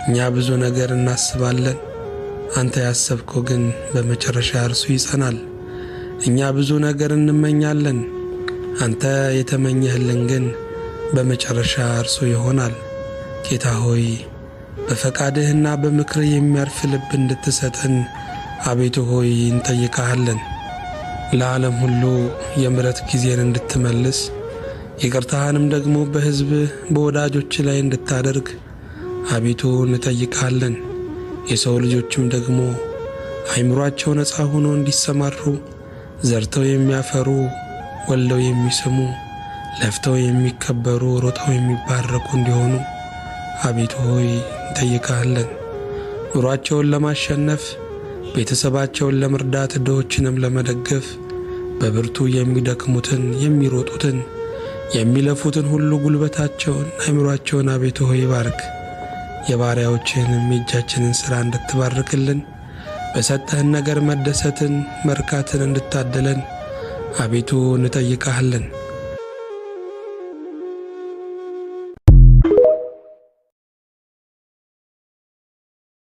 እኛ ብዙ ነገር እናስባለን፣ አንተ ያሰብከው ግን በመጨረሻ እርሱ ይጸናል። እኛ ብዙ ነገር እንመኛለን፣ አንተ የተመኘህልን ግን በመጨረሻ እርሱ ይሆናል። ጌታ ሆይ በፈቃድህና በምክርህ የሚያርፍ ልብ እንድትሰጠን አቤቱ ሆይ እንጠይቅሃለን። ለዓለም ሁሉ የምሕረት ጊዜን እንድትመልስ ይቅርታህንም ደግሞ በሕዝብህ በወዳጆች ላይ እንድታደርግ አቤቱ እንጠይቅሃለን። የሰው ልጆችም ደግሞ አእምሮአቸው ነፃ ሆኖ እንዲሰማሩ ዘርተው የሚያፈሩ ወልደው የሚስሙ ለፍተው የሚከበሩ ሮጠው የሚባረኩ እንዲሆኑ አቤቱ ሆይ እንጠይቅሃለን። ኑሯቸውን ለማሸነፍ ቤተሰባቸውን ለመርዳት ድሆችንም ለመደገፍ በብርቱ የሚደክሙትን የሚሮጡትን የሚለፉትን ሁሉ ጉልበታቸውን አእምሮአቸውን አቤቱ ሆይ ባርክ። የባሪያዎችህንም የእጃችንን ሥራ እንድትባርክልን በሰጠህን ነገር መደሰትን መርካትን እንድታደለን አቤቱ እንጠይቅሃለን።